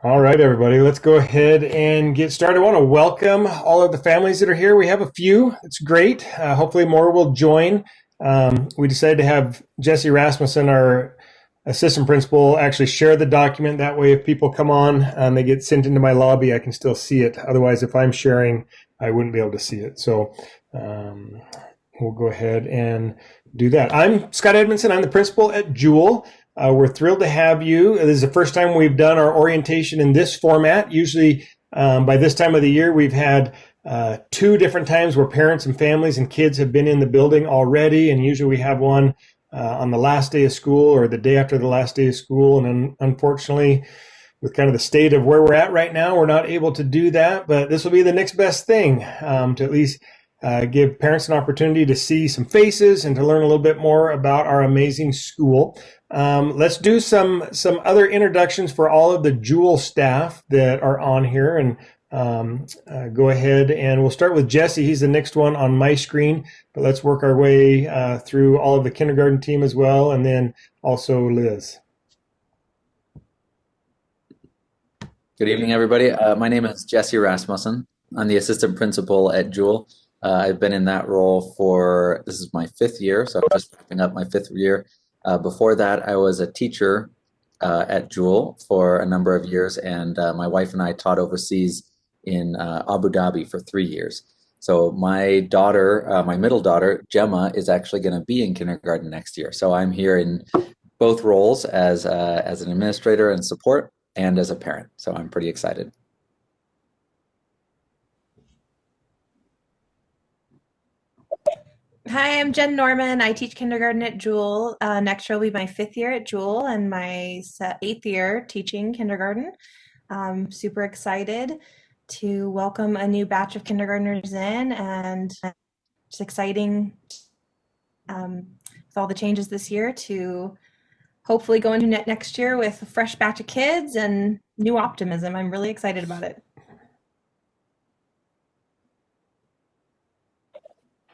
All right, everybody, let's go ahead and get started. I want to welcome all of the families that are here. We have a few. It's great. Hopefully more will join. We decided to have Jesse Rasmussen, our assistant principal, actually share the document. That way, if people come on and they get sent into my lobby, I can still see it. Otherwise, if I'm sharing, I wouldn't be able to see it. So we'll go ahead and do that. I'm Scott Edmondson. I'm the principal at Jewell. We're thrilled to have you. This is the first time we've done our orientation in this format. Usually by this time of the year, we've had two different times where parents and families and kids have been in the building already. And usually we have one on the last day of school or the day after the last day of school. And then unfortunately, with kind of the state of where we're at right now, we're not able to do that. But this will be the next best thing to at least give parents an opportunity to see some faces and to learn a little bit more about our amazing school. Let's do some other introductions for all of the Jewell staff that are on here, and go ahead and we'll start with Jesse. He's the next one on my screen, but let's work our way through all of the kindergarten team as well, and then also Liz. Good evening, everybody. My name is Jesse Rasmussen. I'm the assistant principal at Jewell. I've been in that role this is my 5th year, so I'm just wrapping up my 5th year. Before that, I was a teacher at Jewell for a number of years, and my wife and I taught overseas in Abu Dhabi for 3 years. So my daughter, my middle daughter, Gemma, is actually going to be in kindergarten next year. So I'm here in both roles as an administrator and support and as a parent. So I'm pretty excited. Hi, I'm Jen Norman. I teach kindergarten at Jewell. Next year will be my 5th year at Jewell and my 8th year teaching kindergarten. Super excited to welcome a new batch of kindergartners in, and it's exciting with all the changes this year to hopefully go into next year with a fresh batch of kids and new optimism. I'm really excited about it.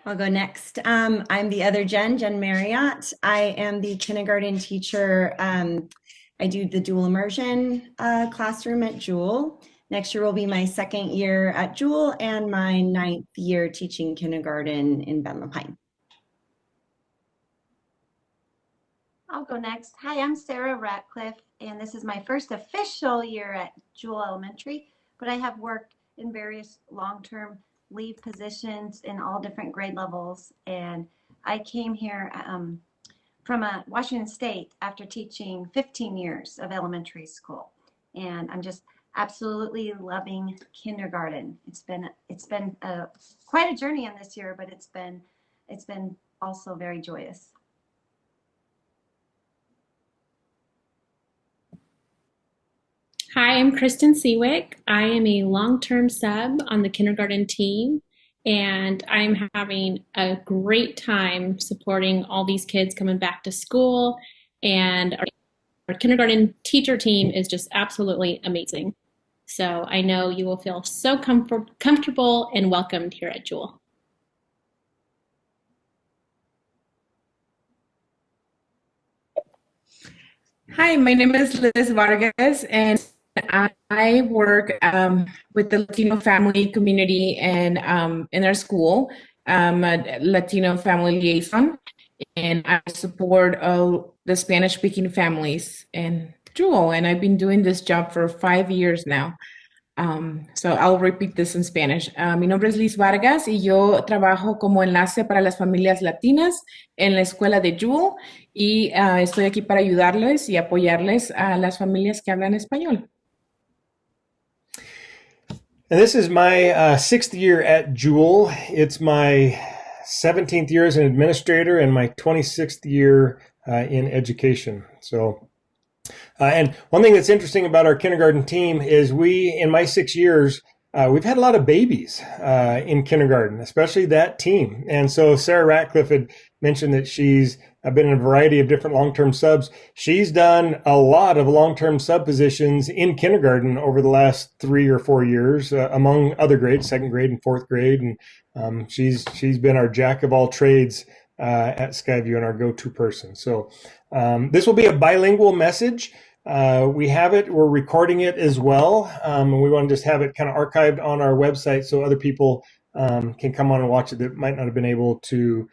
I'll go next. I'm the other Jen Marriott. I am the kindergarten teacher. I do the dual immersion classroom at Jewell. Next year will be my 2nd year at Jewell and my 9th year teaching kindergarten in Ben Lapine. I'll go next. Hi, I'm Sarah Ratcliffe, and this is my first official year at Jewell Elementary, but I have worked in various long-term leave positions in all different grade levels, and I came here from Washington State after teaching 15 years of elementary school, and I'm just absolutely loving kindergarten. It's been quite a journey in this year, but it's been also very joyous. Hi, I'm Kristen Seawick. I am a long-term sub on the kindergarten team, and I'm having a great time supporting all these kids coming back to school, and our kindergarten teacher team is just absolutely amazing. So I know you will feel so comfortable and welcomed here at Jewell. Hi, my name is Liz Vargas, and I work with the Latino family community and in our school. I'm a Latino family liaison, and I support the Spanish-speaking families in Jewell, and I've been doing this job for 5 years now. So I'll repeat this in Spanish. Mi nombre es Liz Vargas y yo trabajo como enlace para las familias latinas en la escuela de Jewell y estoy aquí para ayudarles y apoyarles a las familias que hablan español. And this is my 6th year at Jewell. It's my 17th year as an administrator and my 26th year in education. So, and one thing that's interesting about our kindergarten team is in my 6 years, we've had a lot of babies in kindergarten, especially that team. And so Sarah Ratcliffe had mentioned that she's been in a variety of different long-term subs. She's done a lot of long-term sub positions in kindergarten over the last 3 or 4 years, among other grades, 2nd grade and 4th grade. And she's been our jack of all trades at Skyview and our go-to person. So this will be a bilingual message. We have it, we're recording it as well. And we want to just have it kind of archived on our website so other people can come on and watch it that might not have been able to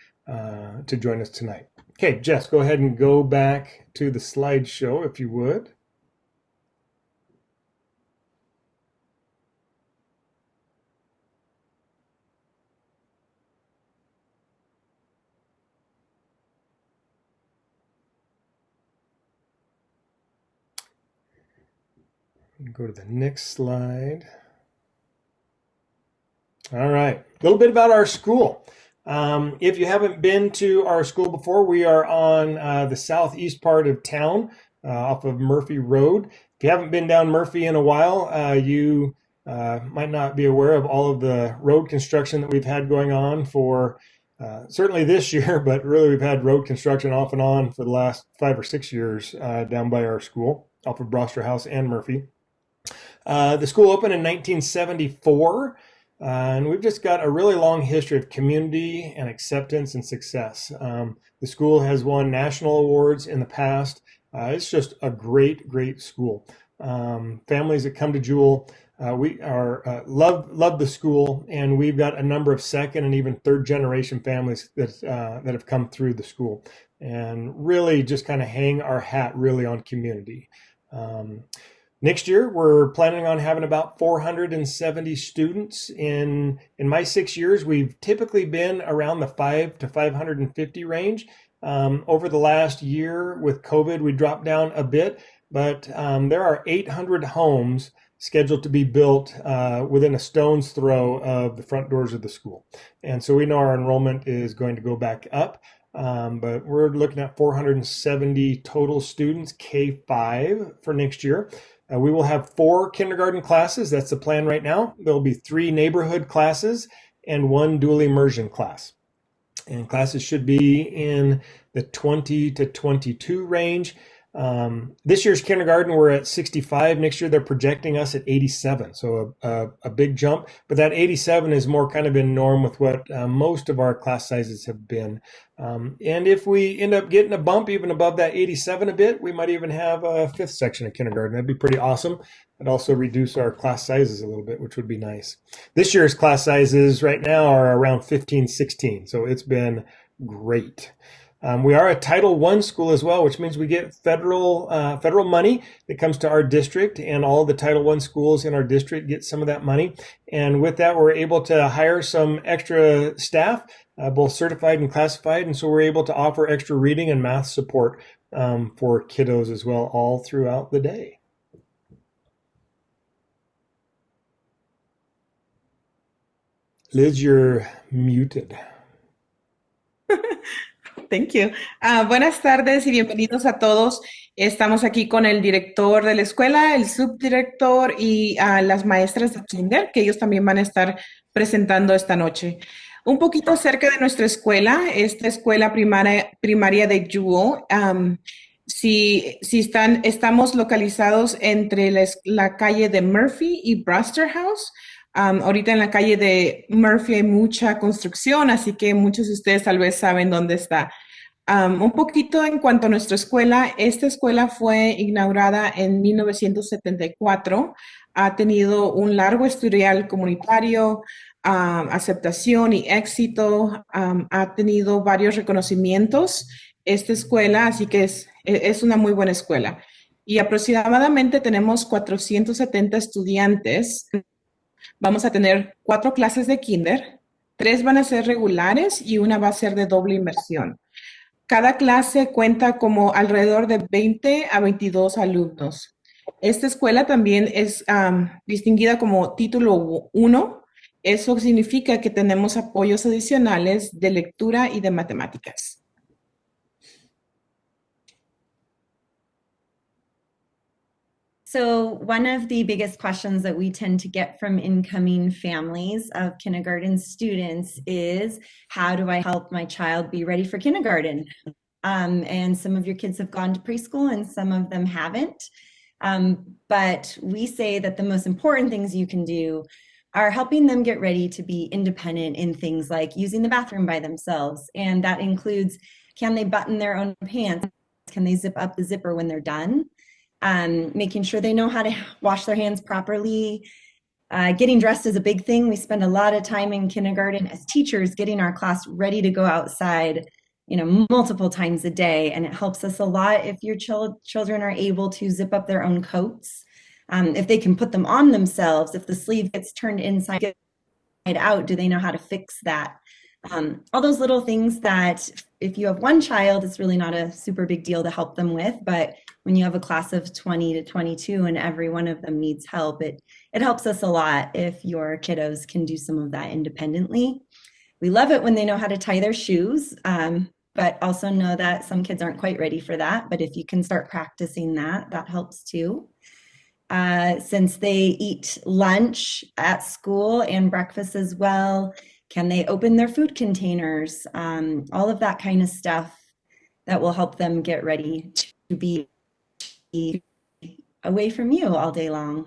join us tonight. Okay, Jess, go ahead and go back to the slideshow if you would. Go to the next slide. All right, a little bit about our school. If you haven't been to our school before, we are on the southeast part of town off of Murphy Road. If you haven't been down Murphy in a while, you might not be aware of all of the road construction that we've had going on for certainly this year, but really we've had road construction off and on for the last 5 or 6 years down by our school off of Broster House and Murphy. The school opened in 1974, and we've just got a really long history of community and acceptance and success. The school has won national awards in the past. It's just a great, great school. Families that come to Jewell, we are love the school, and we've got a number of second and even third generation families that have come through the school, and really just kind of hang our hat really on community. Next year, we're planning on having about 470 students. In my 6 years, we've typically been around the 5 to 550 range. Over the last year with COVID, we dropped down a bit, but there are 800 homes scheduled to be built within a stone's throw of the front doors of the school. And so we know our enrollment is going to go back up. But we're looking at 470 total students, K-5 for next year. We will have 4 kindergarten classes. That's the plan right now. There'll be 3 neighborhood classes and 1 dual immersion class. And classes should be in the 20 to 22 range. This year's kindergarten, we're at 65. Next year, they're projecting us at 87. So a big jump. But that 87 is more kind of in norm with what most of our class sizes have been. And if we end up getting a bump even above that 87 a bit, we might even have a 5th section of kindergarten. That'd be pretty awesome. It'd also reduce our class sizes a little bit, which would be nice. This year's class sizes right now are around 15, 16. So it's been great. We are a Title I school as well, which means we get federal money that comes to our district, and all the Title I schools in our district get some of that money. And with that, we're able to hire some extra staff, both certified and classified, and so we're able to offer extra reading and math support for kiddos as well all throughout the day. Liz, you're muted. Thank you. Buenas tardes y bienvenidos a todos. Estamos aquí con el director de la escuela, el subdirector y las maestras de kinder, que ellos también van a estar presentando esta noche. Un poquito acerca de nuestra escuela, esta escuela primaria de Jewell. Estamos localizados entre la calle de Murphy y Broster House. Ahorita en la calle de Murphy hay mucha construcción, así que muchos de ustedes tal vez saben dónde está. Un poquito en cuanto a nuestra escuela, esta escuela fue inaugurada en 1974, ha tenido un largo historial comunitario, aceptación y éxito, ha tenido varios reconocimientos esta escuela, así que es una muy buena escuela. Y aproximadamente tenemos 470 estudiantes. Vamos a tener 4 clases de kinder, 3 van a ser regulares y 1 va a ser de doble inmersión. Cada clase cuenta como alrededor de 20 a 22 alumnos. Esta escuela también es distinguida como título 1. Eso significa que tenemos apoyos adicionales de lectura y de matemáticas. So one of the biggest questions that we tend to get from incoming families of kindergarten students is, how do I help my child be ready for kindergarten? And some of your kids have gone to preschool and some of them haven't. But we say that the most important things you can do are helping them get ready to be independent in things like using the bathroom by themselves. And that includes, can they button their own pants? Can they zip up the zipper when they're done? Making sure they know how to wash their hands properly. Getting dressed is a big thing. We spend a lot of time in kindergarten as teachers getting our class ready to go outside, multiple times a day. And it helps us a lot if your children are able to zip up their own coats. If they can put them on themselves, if the sleeve gets turned inside out, do they know how to fix that? All those little things that if you have one child, it's really not a super big deal to help them with. But when you have a class of 20 to 22 and every one of them needs help, it helps us a lot if your kiddos can do some of that independently. We love it when they know how to tie their shoes, but also know that some kids aren't quite ready for that. But if you can start practicing that, that helps too. Since they eat lunch at school and breakfast as well, can they open their food containers? All of that kind of stuff that will help them get ready to be away from you all day long.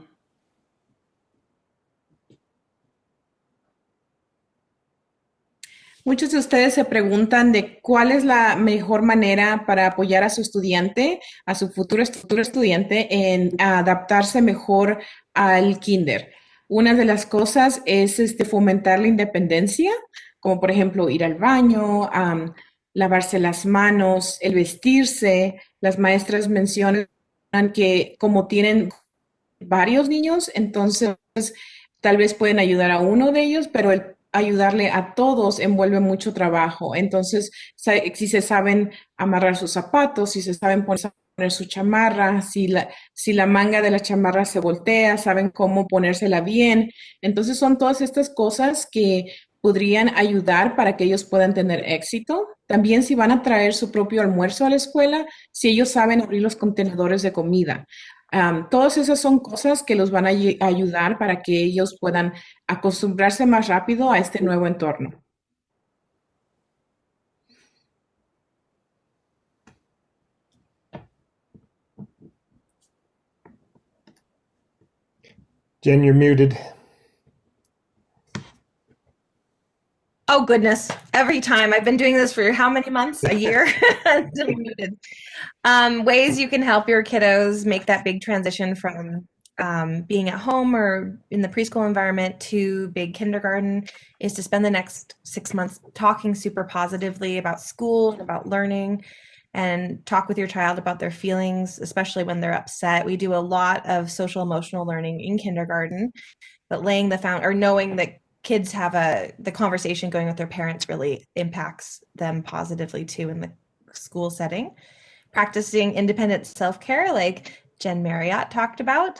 Muchos de ustedes se preguntan de cuál es la mejor manera para apoyar a su estudiante, a su futuro estudiante, en adaptarse mejor al kinder. Una de las cosas es fomentar la independencia, como por ejemplo ir al baño, lavarse las manos, el vestirse. Las maestras mencionan que como tienen varios niños, entonces tal vez pueden ayudar a uno de ellos, pero el ayudarle a todos envuelve mucho trabajo. Entonces, si se saben amarrar sus zapatos, si se saben poner su chamarra, si la manga de la chamarra se voltea, saben cómo ponérsela bien. Entonces, son todas estas cosas que podrían ayudar para que ellos puedan tener éxito. También si van a traer su propio almuerzo a la escuela, si ellos saben abrir los contenedores de comida. Todas esas son cosas que los van a ayudar para que ellos puedan acostumbrarse más rápido a este nuevo entorno. Jen, you're muted. Oh, goodness. Every time. I've been doing this for how many months? A year? Still muted. Ways you can help your kiddos make that big transition from being at home or in the preschool environment to big kindergarten is to spend the next 6 months talking super positively about school and about learning, and talk with your child about their feelings, especially when they're upset. We do a lot of social emotional learning in kindergarten, but laying the or knowing that kids have the conversation going with their parents really impacts them positively too in the school setting. Practicing independent self-care, like Jen Marriott talked about.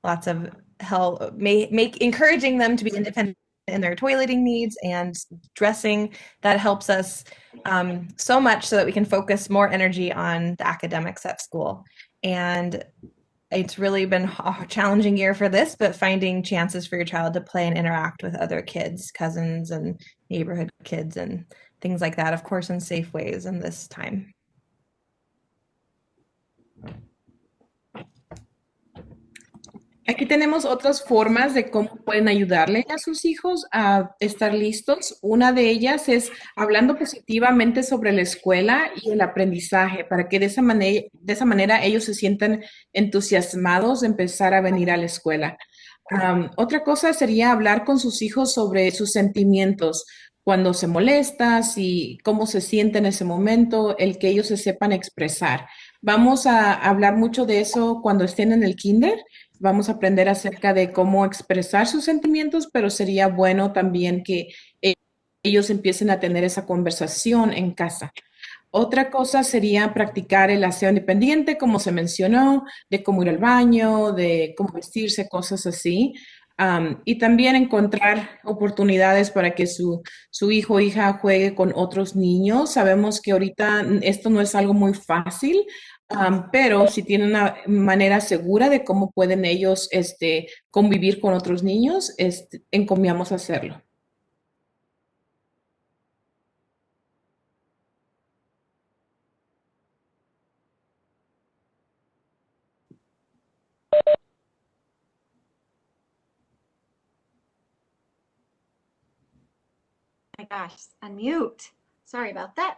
Lots of help, encouraging them to be independent in their toileting needs and dressing. That helps us so much so that we can focus more energy on the academics at school. And it's really been a challenging year for this, but finding chances for your child to play and interact with other kids, cousins and neighborhood kids and things like that, of course, in safe ways in this time. Aquí tenemos otras formas de cómo pueden ayudarle a sus hijos a estar listos. Una de ellas es hablando positivamente sobre la escuela y el aprendizaje, para que de esa manera ellos se sientan entusiasmados de empezar a venir a la escuela. Otra cosa sería hablar con sus hijos sobre sus sentimientos, cuando se molesta, cómo se siente en ese momento, el que ellos se sepan expresar. Vamos a hablar mucho de eso cuando estén en el kinder. Vamos a aprender acerca de cómo expresar sus sentimientos, pero sería bueno también que ellos empiecen a tener esa conversación en casa. Otra cosa sería practicar el aseo independiente, como se mencionó, de cómo ir al baño, de cómo vestirse, cosas así. Y también encontrar oportunidades para que su hijo o hija juegue con otros niños. Sabemos que ahorita esto no es algo muy fácil, pero si tienen una manera segura de cómo pueden ellos convivir con otros niños, encomiamos a hacerlo. gosh, unmute. Sorry about that.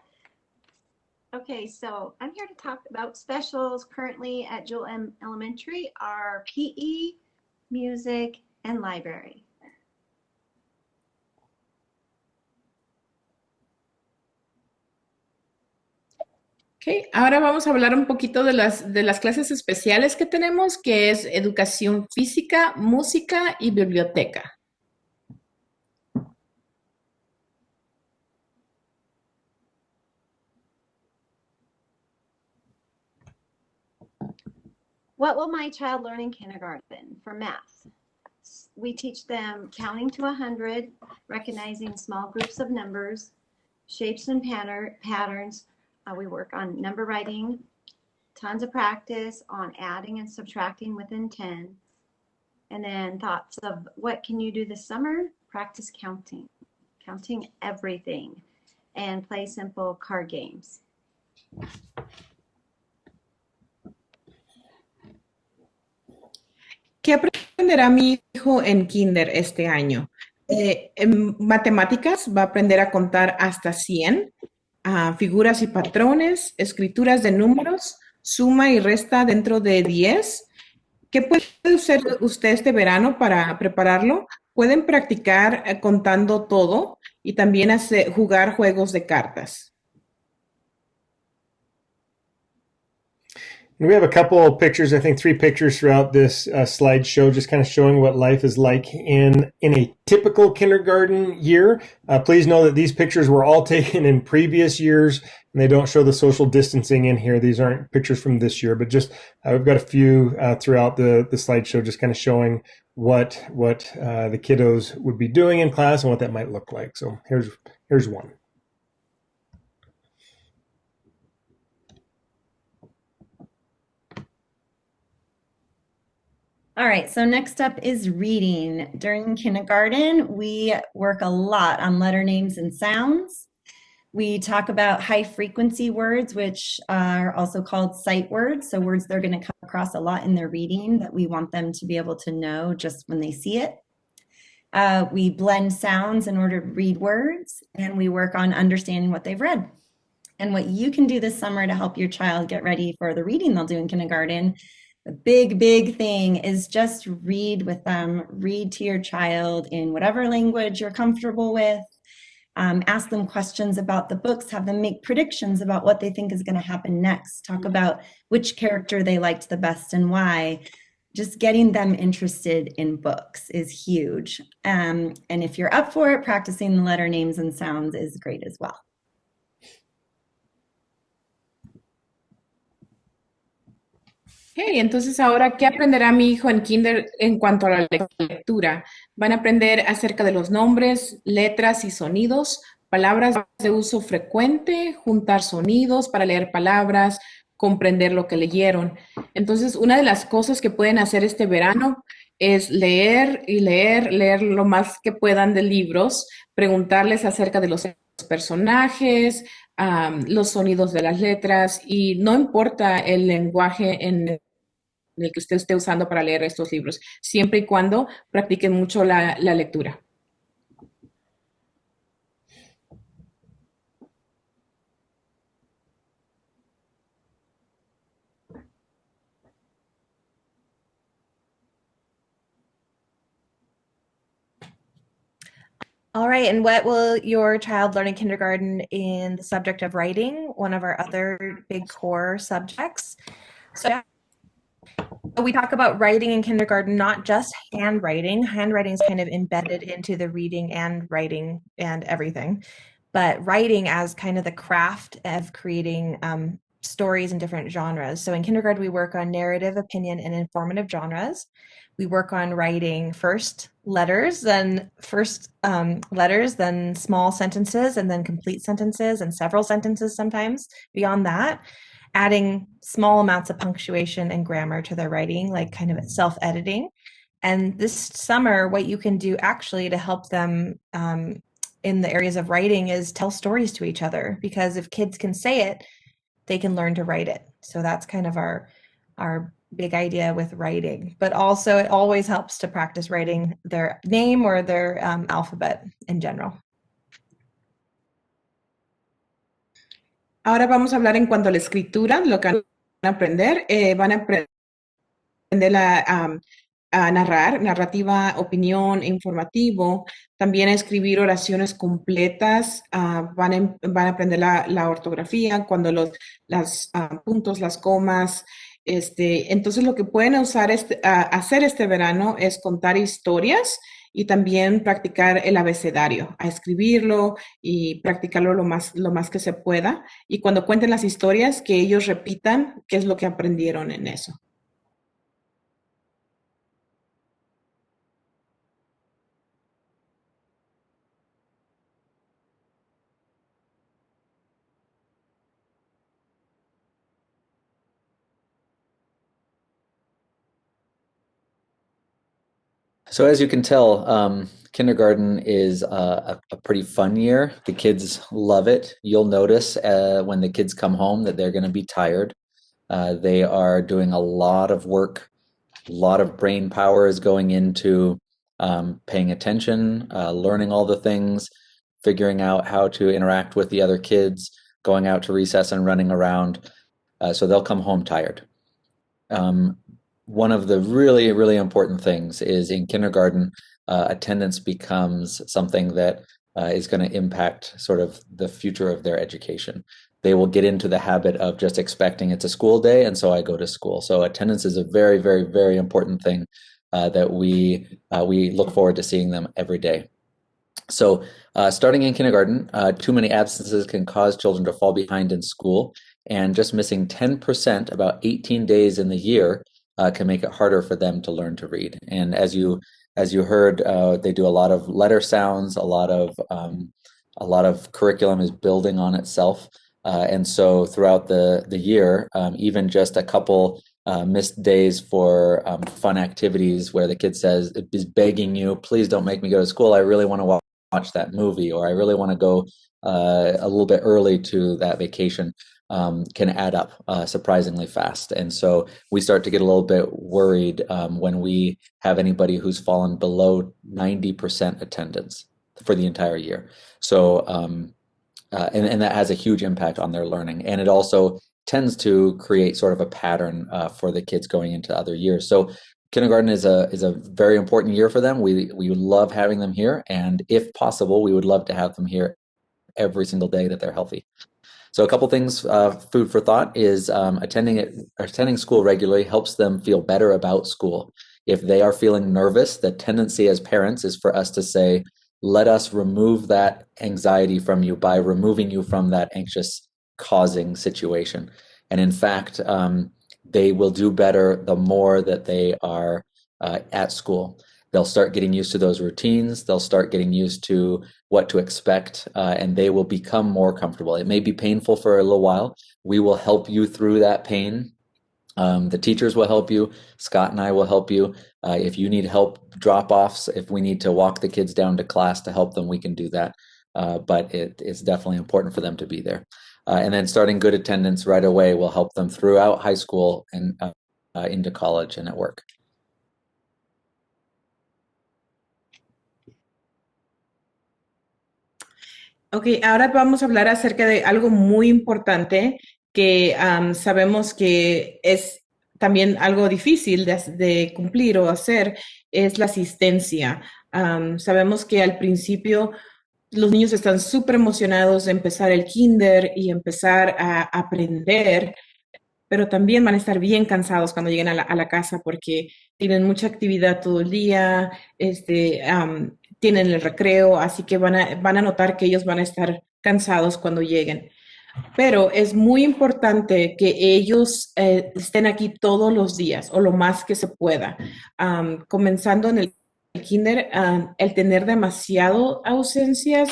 Okay, so I'm here to talk about specials currently at Jewell Elementary, our PE, music, and library. Ok, ahora vamos a hablar un poquito de las clases especiales que tenemos, que es educación física, música y biblioteca. What will my child learn in kindergarten? For math, we teach them counting to 100, recognizing small groups of numbers, shapes and patterns. We work on number writing, tons of practice on adding and subtracting within 10. And then thoughts of what can you do this summer? Practice counting everything, and play simple card games. ¿Qué aprenderá mi hijo en kinder este año? En matemáticas va a aprender a contar hasta 100, figuras y patrones, escrituras de números, suma y resta dentro de 10. ¿Qué puede hacer usted este verano para prepararlo? Pueden practicar contando todo y también jugar juegos de cartas. And we have a couple of pictures, I think 3 pictures throughout this slideshow, just kind of showing what life is like in a typical kindergarten year. Please know that these pictures were all taken in previous years, and they don't show the social distancing in here. These aren't pictures from this year, but just we've got a few throughout the slideshow, just kind of showing what the kiddos would be doing in class and what that might look like. So here's one. All right, so next up is reading. During kindergarten, we work a lot on letter names and sounds. We talk about high frequency words, which are also called sight words. So words they're going to come across a lot in their reading that we want them to be able to know just when they see it. We blend sounds in order to read words, and we work on understanding what they've read. And what you can do this summer to help your child get ready for the reading they'll do in kindergarten, the big thing is just read with them. Read to your child in whatever language you're comfortable with. Ask them questions about the books, have them make predictions about what they think is going to happen next. Talk about which character they liked the best and why. Just getting them interested in books is huge. And if you're up for it, practicing the letter names and sounds is great as well. Ok, entonces ahora, ¿qué aprenderá mi hijo en kinder en cuanto a la lectura? Van a aprender acerca de los nombres, letras y sonidos, palabras de uso frecuente, juntar sonidos para leer palabras, comprender lo que leyeron. Entonces, una de las cosas que pueden hacer este verano es leer y leer lo más que puedan de libros, preguntarles acerca de los personajes, los sonidos de las letras, y no importa el lenguaje en el que usted esté usando para leer estos libros, siempre y cuando practiquen mucho la lectura. All right, and what will your child learn in kindergarten in the subject of writing, one of our other big core subjects? So we talk about writing in kindergarten, not just handwriting. Handwriting is kind of embedded into the reading and writing and everything, but writing as kind of the craft of creating stories in different genres. So in kindergarten, we work on narrative, opinion, and informative genres. We work on writing first letters, then small sentences, and then complete sentences and several sentences sometimes beyond that, adding small amounts of punctuation and grammar to their writing, like kind of self-editing. And this summer, what you can do actually to help them in the areas of writing is tell stories to each other, because if kids can say it, they can learn to write it. So that's kind of our big idea with writing. But also it always helps to practice writing their name or their alphabet in general. Ahora vamos a hablar en cuanto a la escritura, lo que van a aprender. Van a aprender a narrar, narrativa, opinión, informativo, también a escribir oraciones completas, van a aprender la ortografía, cuando los puntos, las comas. Entonces, lo que pueden hacer este verano es contar historias y también practicar el abecedario, a escribirlo y practicarlo lo más que se pueda. Y cuando cuenten las historias, que ellos repitan qué es lo que aprendieron en eso. So as you can tell, kindergarten is a pretty fun year. The kids love it. You'll notice when the kids come home that they're going to be tired. They are doing a lot of work. A lot of brain power is going into paying attention, learning all the things, figuring out how to interact with the other kids, going out to recess and running around. So they'll come home tired. One of the really, really important things is in kindergarten, attendance becomes something that is going to impact sort of the future of their education. They will get into the habit of just expecting it's a school day, and so I go to school. So attendance is a very, very, very important thing that we look forward to seeing them every day. So starting in kindergarten, too many absences can cause children to fall behind in school, and just missing 10%, about 18 days in the year, can make it harder for them to learn to read. And as you heard, they do a lot of letter sounds. A lot of curriculum is building on itself, and so throughout the year, even just a couple missed days for fun activities where the kid is begging you, please don't make me go to school. I really want to watch that movie, or I really want to go a little bit early to that vacation. Can add up surprisingly fast. And so we start to get a little bit worried when we have anybody who's fallen below 90% attendance for the entire year. So, and that has a huge impact on their learning. And it also tends to create sort of a pattern for the kids going into other years. So kindergarten is a very important year for them. We love having them here. And if possible, we would love to have them here every single day that they're healthy. So a couple things, food for thought is attending school regularly helps them feel better about school. If they are feeling nervous, the tendency as parents is for us to say, let us remove that anxiety from you by removing you from that anxious causing situation. And in fact, they will do better the more that they are at school. They'll start getting used to those routines. They'll start getting used to what to expect, and they will become more comfortable. It may be painful for a little while. We will help you through that pain. The teachers will help you. Scott and I will help you. If you need help drop-offs, if we need to walk the kids down to class to help them, we can do that. But it's definitely important for them to be there. And then starting good attendance right away will help them throughout high school and into college and at work. Ok, ahora vamos a hablar acerca de algo muy importante que sabemos que es también algo difícil de cumplir o hacer, es la asistencia. Sabemos que al principio los niños están súper emocionados de empezar el kinder y empezar a aprender, pero también van a estar bien cansados cuando lleguen a la casa porque tienen mucha actividad todo el día, tienen el recreo, así que van a notar que ellos van a estar cansados cuando lleguen. Pero es muy importante que ellos estén aquí todos los días o lo más que se pueda. Comenzando en el kinder, el tener demasiado ausencias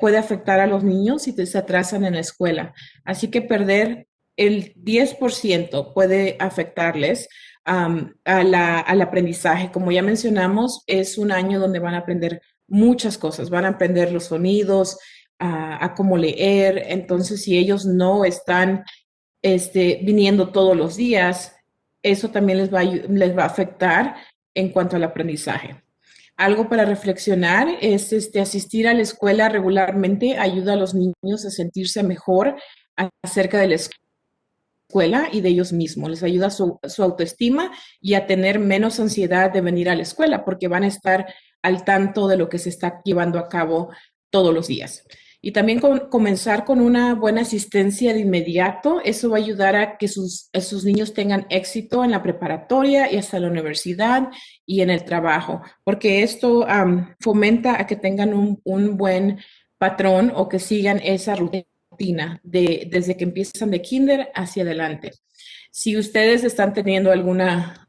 puede afectar a los niños si se atrasan en la escuela. Así que perder el 10% puede afectarles al aprendizaje. Como ya mencionamos, es un año donde van a aprender muchas cosas. Van a aprender los sonidos, a cómo leer. Entonces, si ellos no están viniendo todos los días, eso también les va a afectar en cuanto al aprendizaje. Algo para reflexionar es asistir a la escuela regularmente ayuda a los niños a sentirse mejor acerca de la escuela y de ellos mismos. Les ayuda su autoestima y a tener menos ansiedad de venir a la escuela porque van a estar al tanto de lo que se está llevando a cabo todos los días. Y también comenzar con una buena asistencia de inmediato, eso va a ayudar a que sus niños tengan éxito en la preparatoria y hasta la universidad y en el trabajo, porque esto fomenta a que tengan un buen patrón o que sigan esa rutina desde que empiezan de kinder hacia adelante. Si ustedes están teniendo alguna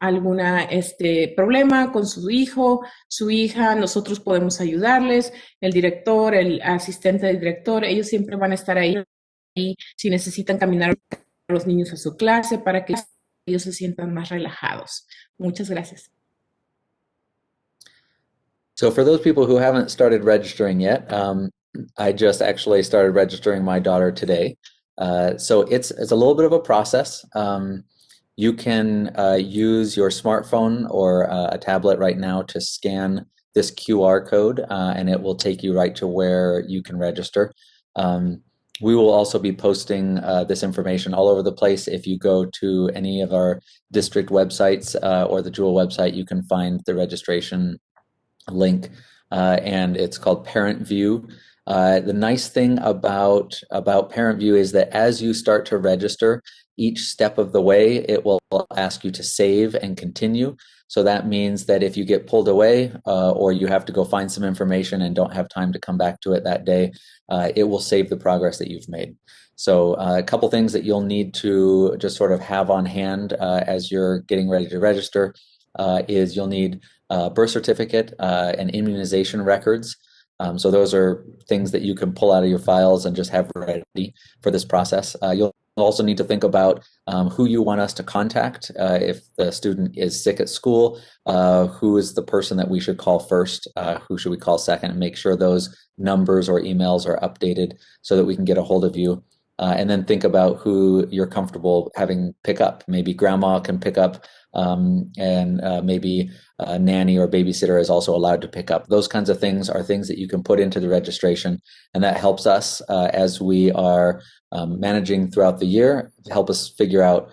problema con su hijo, su hija, nosotros podemos ayudarles. El director, el asistente del director, ellos siempre van a estar ahí si necesitan caminar a los niños a su clase para que ellos se sientan más relajados. Muchas gracias. So for those people who haven't started registering yet, I just actually started registering my daughter today. So it's a little bit of a process. You can use your smartphone or a tablet right now to scan this QR code, and it will take you right to where you can register. We will also be posting this information all over the place. If you go to any of our district websites or the Jewell website, you can find the registration link, and it's called Parent View. The nice thing about Parent View is that as you start to register, each step of the way, it will ask you to save and continue. So that means that if you get pulled away or you have to go find some information and don't have time to come back to it that day, it will save the progress that you've made. So a couple things that you'll need to just sort of have on hand as you're getting ready to register is you'll need a birth certificate and immunization records. So those are things that you can pull out of your files and just have ready for this process. You'll also need to think about who you want us to contact. If the student is sick at school, who is the person that we should call first? Who should we call second? And make sure those numbers or emails are updated so that we can get a hold of you. And then think about who you're comfortable having pick up. Maybe grandma can pick up, and maybe a nanny or babysitter is also allowed to pick up. Those kinds of things are things that you can put into the registration, and that helps us as we are managing throughout the year, help us figure out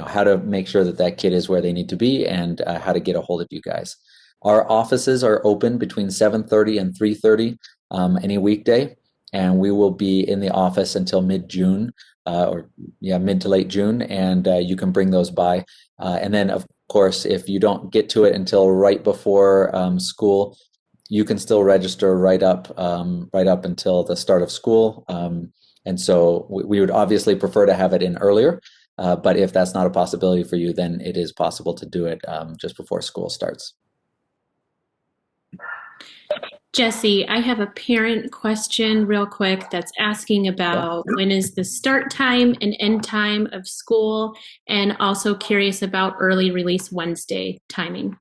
how to make sure that that kid is where they need to be and how to get a hold of you guys. Our offices are open between 7:30 and 3:30 any weekday, and we will be in the office until mid-June, mid to late June, and you can bring those by. And then, of course, if you don't get to it until right before school, you can still register right up until the start of school. And so we would obviously prefer to have it in earlier, but if that's not a possibility for you, then it is possible to do it just before school starts. Jesse, I have a parent question real quick that's asking about when is the start time and end time of school, and also curious about early release Wednesday timing.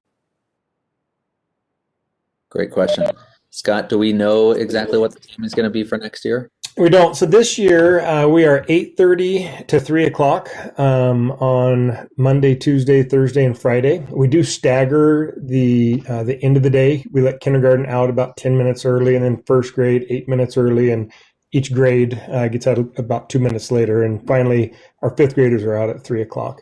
Great question. Scott, do we know exactly what the time is going to be for next year? We don't. So this year we are 8:30 to 3 o'clock on Monday, Tuesday, Thursday, and Friday. We do stagger the end of the day. We let kindergarten out about 10 minutes early, and then first grade 8 minutes early, and each grade gets out about 2 minutes later. And finally, our fifth graders are out at 3 o'clock.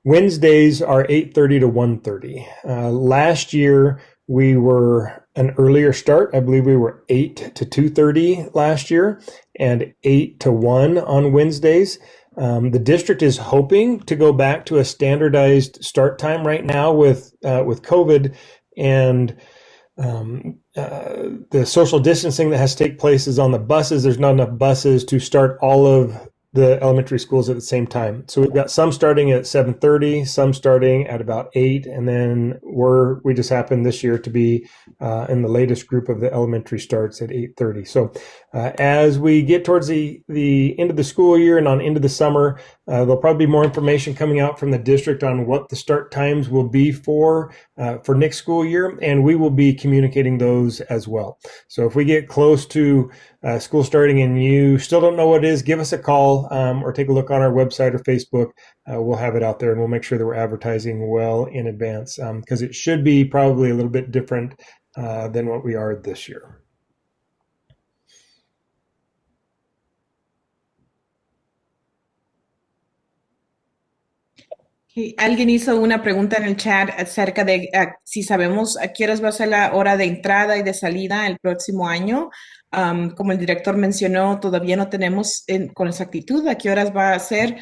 Wednesdays are 8:30 to 1:30. Last year we were an earlier start. I believe we were 8 to 2:30 last year and 8 to 1 on Wednesdays. The district is hoping to go back to a standardized start time right now with COVID and the social distancing that has to take place is on the buses. There's not enough buses to start all of the elementary schools at the same time. So we've got some starting at 7:30, some starting at about 8, and then we just happen this year to be in the latest group of the elementary starts at 8:30. So as we get towards the end of the school year and on into the summer, there'll probably be more information coming out from the district on what the start times will be for next school year, and we will be communicating those as well. So if we get close to school starting and you still don't know what it is, give us a call or take a look on our website or Facebook. We'll have it out there, and we'll make sure that we're advertising well in advance because it should be probably a little bit different than what we are this year. Sí, alguien hizo una pregunta en el chat acerca de si sabemos a qué horas va a ser la hora de entrada y de salida el próximo año. Como el director mencionó, todavía no tenemos con exactitud a qué horas va a ser.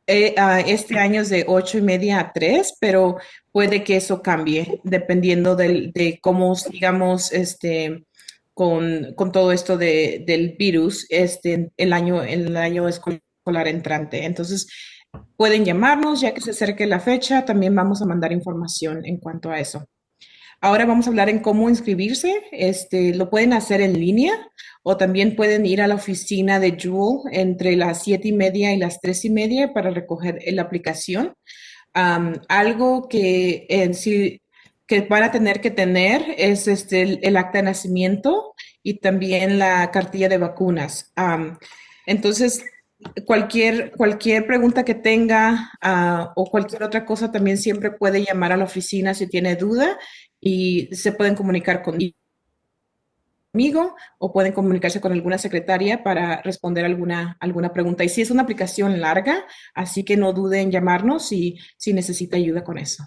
Este año es de 8:30 a 3, pero puede que eso cambie dependiendo de cómo sigamos con todo esto del virus el año escolar entrante. Entonces, pueden llamarnos ya que se acerque la fecha, también vamos a mandar información en cuanto a eso. Ahora vamos a hablar en cómo inscribirse. Lo pueden hacer en línea o también pueden ir a la oficina de Jewell entre las 7:30 y las 3:30 para recoger la aplicación. Algo que sí que van a tener que tener es el acta de nacimiento y también la cartilla de vacunas. Entonces, cualquier pregunta que tenga o cualquier otra cosa también siempre puede llamar a la oficina si tiene duda y se pueden comunicar conmigo o pueden comunicarse con alguna secretaria para responder alguna pregunta. Y si es una aplicación larga, así que no duden en llamarnos si necesita ayuda con eso.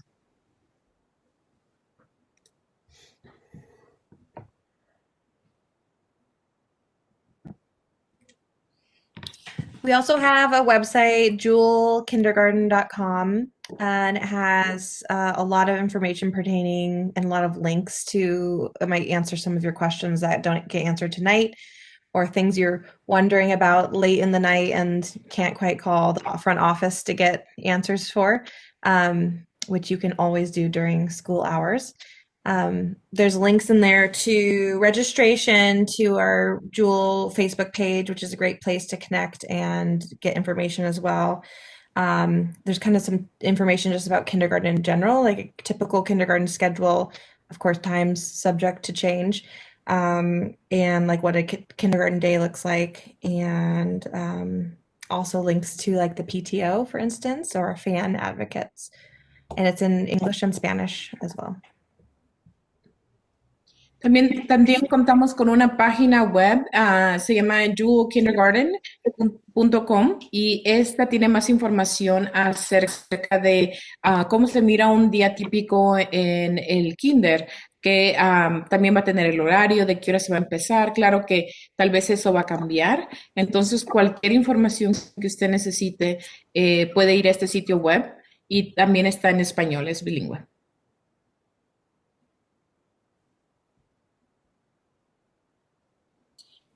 We also have a website, jewelkindergarten.com, and it has a lot of information pertaining and a lot of links to, it might answer some of your questions that don't get answered tonight, or things you're wondering about late in the night and can't quite call the front office to get answers for, which you can always do during school hours. There's links in there to registration, to our Jewell Facebook page, which is a great place to connect and get information as well. There's kind of some information just about kindergarten in general, like a typical kindergarten schedule, of course, times subject to change, and like what a kindergarten day looks like, and also links to like the PTO, for instance, or fan advocates. And it's in English and Spanish as well. También contamos con una página web, se llama jewelkindergarten.com y esta tiene más información acerca de cómo se mira un día típico en el kinder, que también va a tener el horario, de qué hora se va a empezar. Claro que tal vez eso va a cambiar. Entonces, cualquier información que usted necesite puede ir a este sitio web y también está en español, es bilingüe.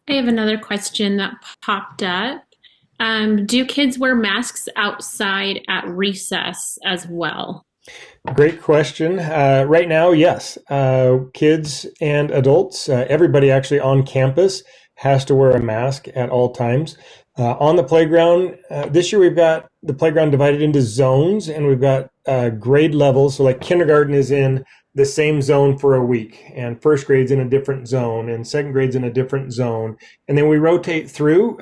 I have another question that popped up. Do kids wear masks outside at recess as well? Great question. Right now, yes. Kids and adults, everybody actually on campus has to wear a mask at all times. On the playground, this year we've got the playground divided into zones, and we've got grade levels. So like kindergarten is in the same zone for a week, and first grade's in a different zone, and second grade's in a different zone. And then we rotate through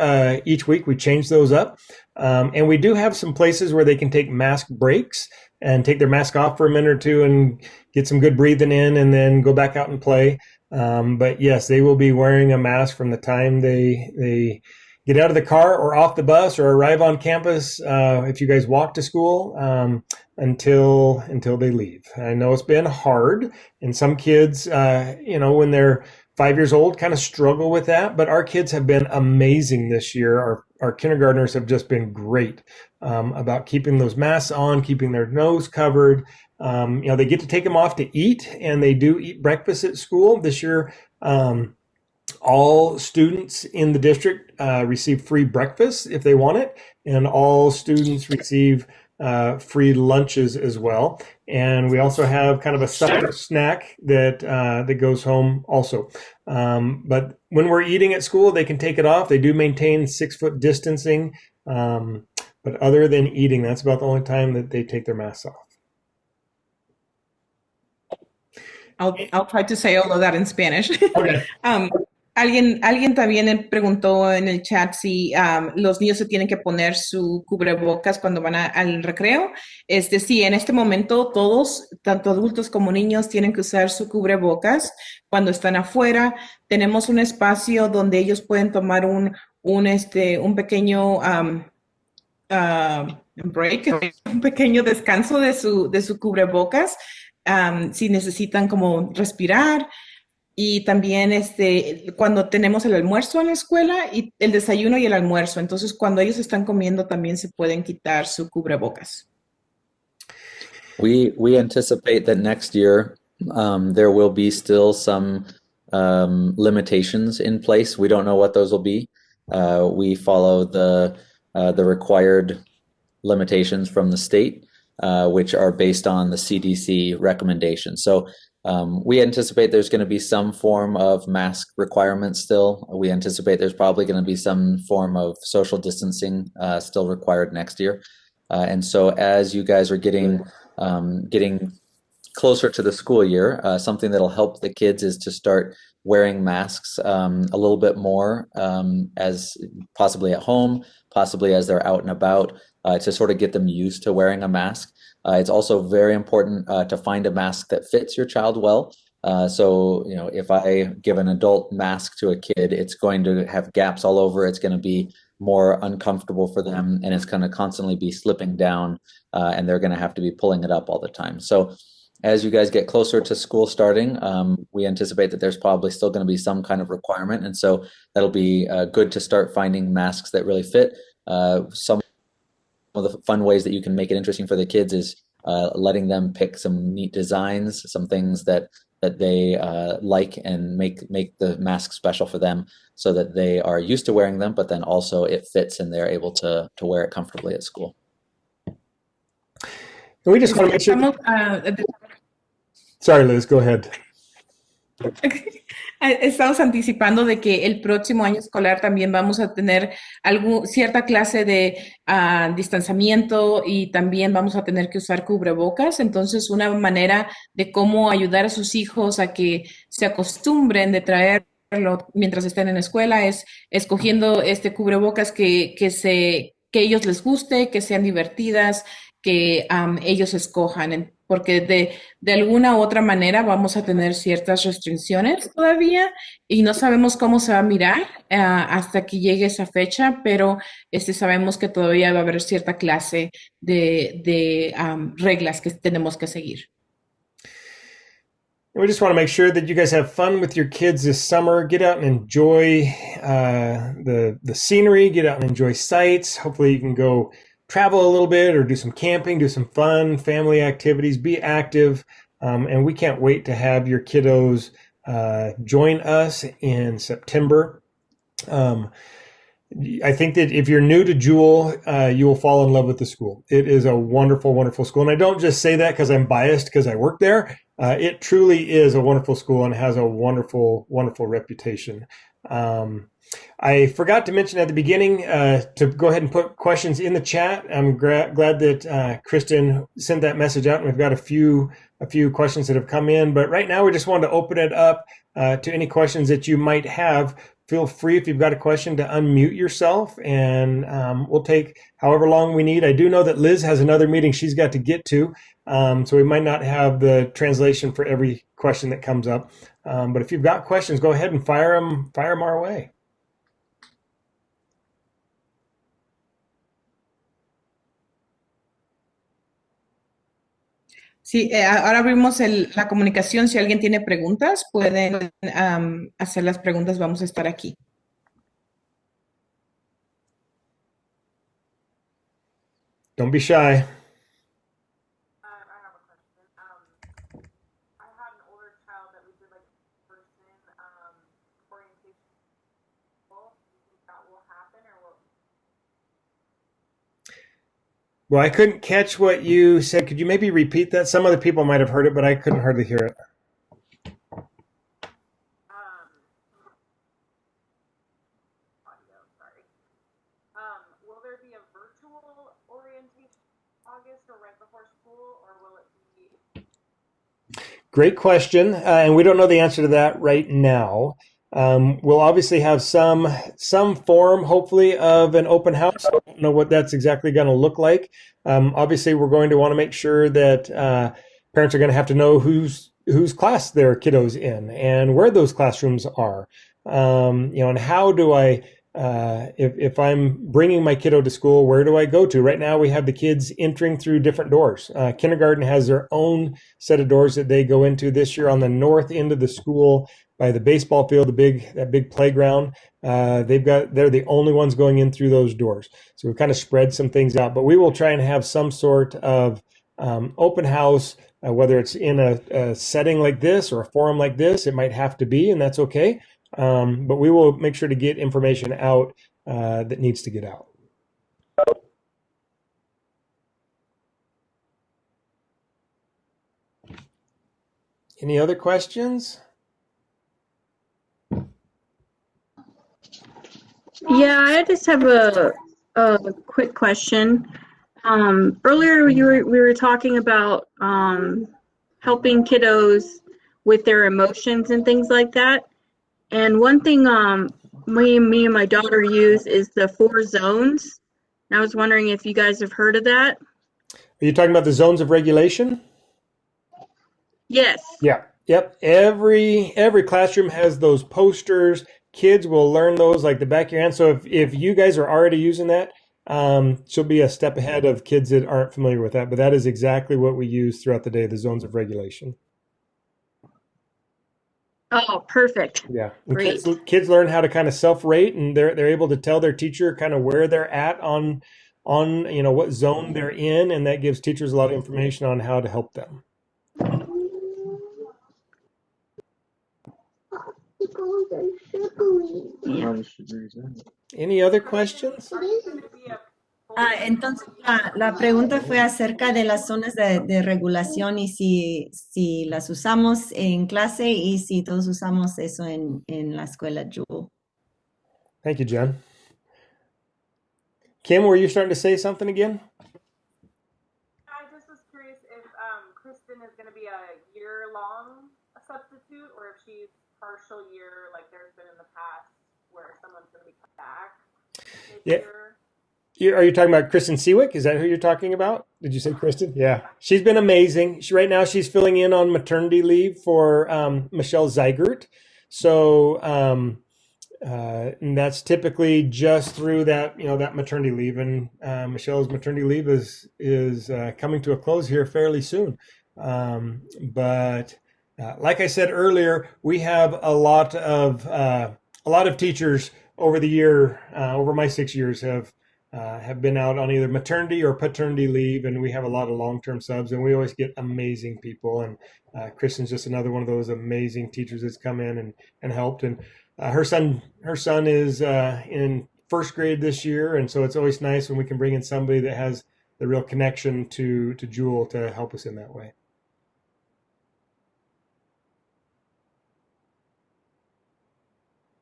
each week. We change those up. And we do have some places where they can take mask breaks and take their mask off for a minute or two and get some good breathing in and then go back out and play. But yes, they will be wearing a mask from the time they get out of the car or off the bus or arrive on campus, if you guys walk to school, until they leave. I know it's been hard, and some kids, when they're 5 years old, kind of struggle with that. But our kids have been amazing this year. Our kindergartners have just been great about keeping those masks on, keeping their nose covered. They get to take them off to eat, and they do eat breakfast at school this year. All students in the district receive free breakfast if they want it, and all students receive free lunches as well. And we also have kind of a separate snack that goes home also. But when we're eating at school, they can take it off. They do maintain 6-foot distancing. But other than eating, that's about the only time that they take their masks off. I'll try to say all of that in Spanish. Okay. Alguien también preguntó en el chat si los niños se tienen que poner su cubrebocas cuando van al recreo. Sí, en este momento todos, tanto adultos como niños, tienen que usar su cubrebocas cuando están afuera. Tenemos un espacio donde ellos pueden tomar un pequeño break, un pequeño descanso de su cubrebocas, si necesitan como respirar. Y también cuando tenemos el almuerzo en la escuela y el desayuno y el almuerzo. Entonces, cuando ellos están comiendo, también se pueden quitar su cubrebocas. We anticipate that next year there will be still some limitations in place. We don't know what those will be. We follow the required limitations from the state, which are based on the CDC recommendations. So we anticipate there's going to be some form of mask requirements still. We anticipate there's probably going to be some form of social distancing still required next year. And so as you guys are getting closer to the school year, something that'll help the kids is to start wearing masks a little bit more as possibly at home, possibly as they're out and about, to sort of get them used to wearing a mask. It's also very important to find a mask that fits your child well. So, you know, if I give an adult mask to a kid, it's going to have gaps all over. It's going to be more uncomfortable for them, and it's going to constantly be slipping down, and they're going to have to be pulling it up all the time. So as you guys get closer to school starting, we anticipate that there's probably still going to be some kind of requirement. And so that'll be good to start finding masks that really fit. Some of the fun ways that you can make it interesting for the kids is letting them pick some neat designs, some things that they like, and make the mask special for them so that they are used to wearing them, but then also it fits and they're able to wear it comfortably at school. And we just want to make sure. Sorry, Liz, go ahead. Estamos anticipando de que el próximo año escolar también vamos a tener cierta clase de distanciamiento, y también vamos a tener que usar cubrebocas. Entonces, una manera de cómo ayudar a sus hijos a que se acostumbren de traerlo mientras estén en la escuela es escogiendo cubrebocas que ellos les guste, que sean divertidas, que ellos escojan, porque de alguna u otra manera vamos a tener ciertas restricciones todavía y no sabemos cómo se va a mirar hasta que llegue esa fecha, pero sabemos que todavía va a haber cierta clase de reglas que tenemos que seguir. We just want to make sure that you guys have fun with your kids this summer. Get out and enjoy the scenery, get out and enjoy sights. Hopefully you can go travel a little bit or do some camping, do some fun family activities, be active. And we can't wait to have your kiddos join us in September. I think that if you're new to Jewell, you will fall in love with the school. It is a wonderful, wonderful school. And I don't just say that because I'm biased because I work there. It truly is a wonderful school and has a wonderful, wonderful reputation. I forgot to mention at the beginning to go ahead and put questions in the chat. I'm glad that Kristen sent that message out, and we've got a few questions that have come in. But right now, we just wanted to open it up to any questions that you might have. Feel free, if you've got a question, to unmute yourself, and we'll take however long we need. I do know that Liz has another meeting she's got to get to, so we might not have the translation for every question that comes up. But if you've got questions, go ahead and fire them our way. Sí, ahora abrimos la comunicación. Si alguien tiene preguntas, pueden hacer las preguntas. Vamos a estar aquí. Don't be shy. I have a question. I had an older child that we did like person orientation. Do you think that will happen, or what? Well, I couldn't catch what you said. Could you maybe repeat that? Some other people might have heard it, but I couldn't hardly hear it. Audio, sorry. Will there be a virtual orientation in August or right before school, or will it be? Great question, and we don't know the answer to that right now. We'll obviously have some form, hopefully, of an open house. I don't know what that's exactly going to look like. Obviously, we're going to want to make sure that parents are going to have to know whose class their kiddo's in and where those classrooms are. And how do I if I'm bringing my kiddo to school, where do I go to? Right now, we have the kids entering through different doors. Kindergarten has their own set of doors that they go into. This year on the north end of the school by the baseball field, that big playground, they're the only ones going in through those doors. So we've kind of spread some things out, but we will try and have some sort of open house, whether it's in a setting like this or a forum like this. It might have to be, and that's okay. But we will make sure to get information out that needs to get out. Any other questions? Yeah, I just have a quick question. Earlier we were talking about helping kiddos with their emotions and things like that. And one thing me and my daughter use is the 4 zones. And I was wondering if you guys have heard of that. Are you talking about the zones of regulation? Yes. Yeah. Yep. Every classroom has those posters. Kids will learn those like the back of your hand. So if you guys are already using that, she'll be a step ahead of kids that aren't familiar with that. But that is exactly what we use throughout the day, the zones of regulation. Oh, perfect. Yeah. Great. Kids learn how to kind of self-rate, and they're able to tell their teacher kind of where they're at on what zone they're in, and that gives teachers a lot of information on how to help them. Any other questions? Entonces, la pregunta fue acerca de las zonas de regulación y si las usamos en clase y si todos usamos eso en la escuela Jewell. Thank you, Jen. Kim, were you starting to say something again? I just was curious if Kristen is going to be a year-long substitute, or if she's partial year, like there's been in the past, where someone's going to be cut back. Yeah. Are you talking about Kristen Seawick? Is that who you're talking about? Did you say Kristen? Yeah. She's been amazing. Right now she's filling in on maternity leave for Michelle Zeigert. So and that's typically just through that maternity leave. And Michelle's maternity leave is coming to a close here fairly soon. But like I said earlier, we have a lot of teachers over the year, over my 6 years, have been out on either maternity or paternity leave, and we have a lot of long-term subs, and we always get amazing people. And Kristen's just another one of those amazing teachers that's come in and helped. And her son is in first grade this year, and so it's always nice when we can bring in somebody that has the real connection to Jewell to help us in that way.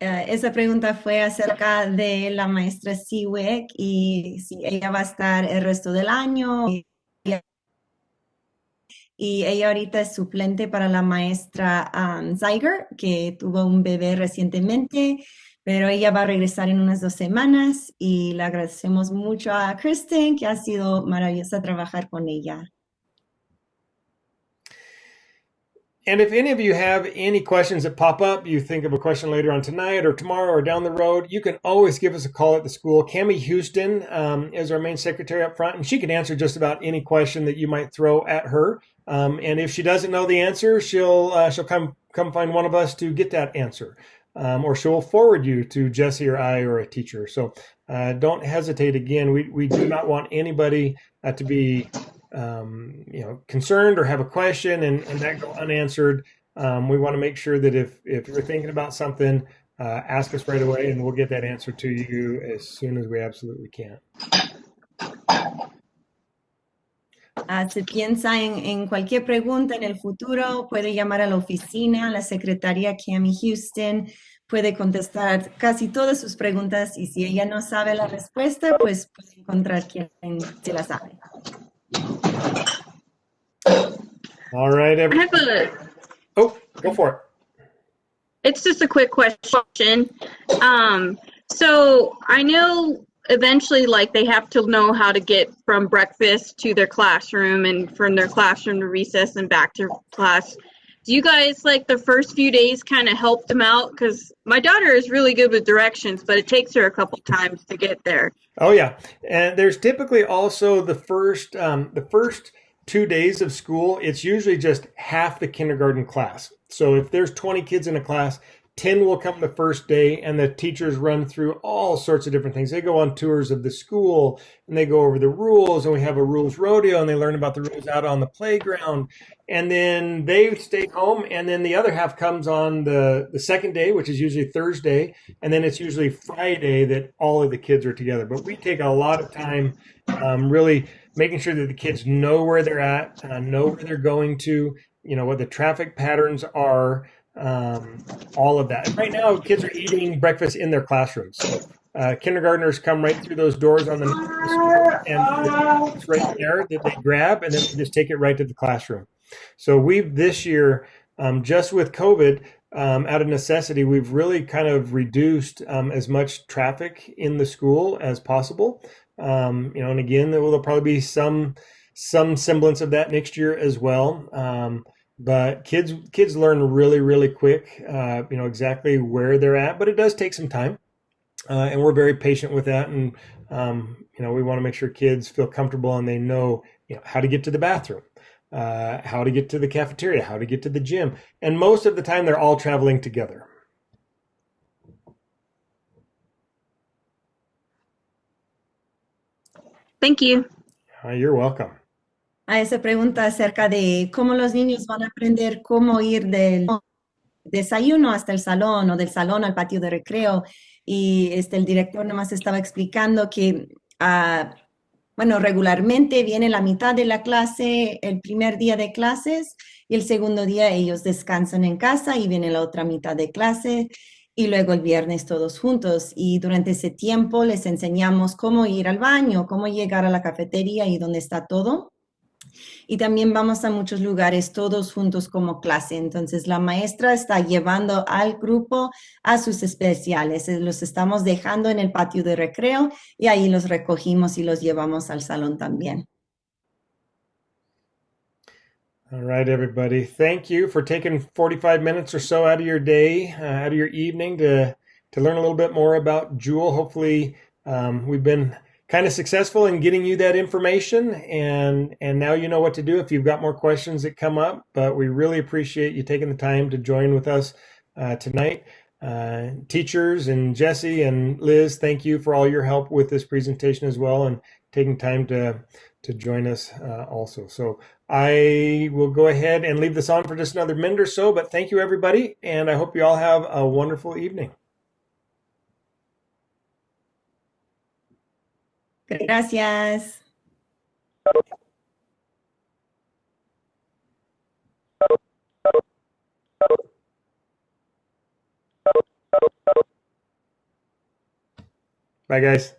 Esa pregunta fue acerca de la maestra Seawick y si ella va a estar el resto del año. Y ella ahorita es suplente para la maestra Zeiger, que tuvo un bebé recientemente, pero ella va a regresar en unas 2 semanas y le agradecemos mucho a Kristen, que ha sido maravillosa trabajar con ella. And if any of you have any questions that pop up, you think of a question later on tonight or tomorrow or down the road, you can always give us a call at the school. Cammie Houston is our main secretary up front, and she can answer just about any question that you might throw at her. And if she doesn't know the answer, she'll come find one of us to get that answer. Or she'll forward you to Jesse or I or a teacher. So don't hesitate. Again, we do not want anybody to be concerned or have a question and that go unanswered. We want to make sure that if you're thinking about something, ask us right away, and we'll get that answer to you as soon as we absolutely can. Si piensa en cualquier pregunta en el futuro, puede llamar a la oficina, la secretaria Cammie Houston puede contestar casi todas sus preguntas, y si ella no sabe la respuesta, pues puede encontrar quien se la sabe. All right, everybody. Oh, go for it. It's just a quick question. So I know eventually, like, they have to know how to get from breakfast to their classroom and from their classroom to recess and back to class. Do you guys, like, the first few days kind of help them out? Because my daughter is really good with directions, but it takes her a couple times to get there. Oh yeah, and there's typically also the first 2 days of school. It's usually just half the kindergarten class. So if there's 20 kids in a class, 10 will come the first day, and the teachers run through all sorts of different things. They go on tours of the school, and they go over the rules, and we have a rules rodeo, and they learn about the rules out on the playground. And then they stay home, and then the other half comes on the second day, which is usually Thursday, and then it's usually Friday that all of the kids are together. But we take a lot of time really making sure that the kids know where they're at, know where they're going to, what the traffic patterns are, all of that. And right now, kids are eating breakfast in their classrooms. So kindergartners come right through those doors on the school, and it's right there that they grab, and then they just take it right to the classroom. So we've this year, just with COVID, out of necessity, we've really kind of reduced as much traffic in the school as possible. And again, there will probably be some semblance of that next year as well. But kids learn really, really quick, exactly where they're at. But it does take some time, and we're very patient with that. And we want to make sure kids feel comfortable and they know, how to get to the bathroom, how to get to the cafeteria, how to get to the gym. And most of the time, they're all traveling together. Thank you. You're welcome. A esa pregunta acerca de cómo los niños van a aprender cómo ir del desayuno hasta el salón o del salón al patio de recreo. Y el director nomás estaba explicando que, regularmente viene la mitad de la clase el primer día de clases y el segundo día ellos descansan en casa y viene la otra mitad de clase y luego el viernes todos juntos. Y durante ese tiempo les enseñamos cómo ir al baño, cómo llegar a la cafetería y dónde está todo. Y también vamos a muchos lugares todos juntos como clase. Entonces la maestra está llevando al grupo a sus especiales. Los estamos dejando en el patio de recreo y ahí los recogimos y los llevamos al salón también. All right, everybody. Thank you for taking 45 minutes or so out of your day, out of your evening to learn a little bit more about Jewell. Hopefully, we've been kind of successful in getting you that information, and now you know what to do if you've got more questions that come up. But we really appreciate you taking the time to join with us tonight. Teachers and Jesse and Liz, thank you for all your help with this presentation as well, and taking time to join us also. So I will go ahead and leave this on for just another minute or so, but thank you, everybody, and I hope you all have a wonderful evening. Gracias. Bye, guys.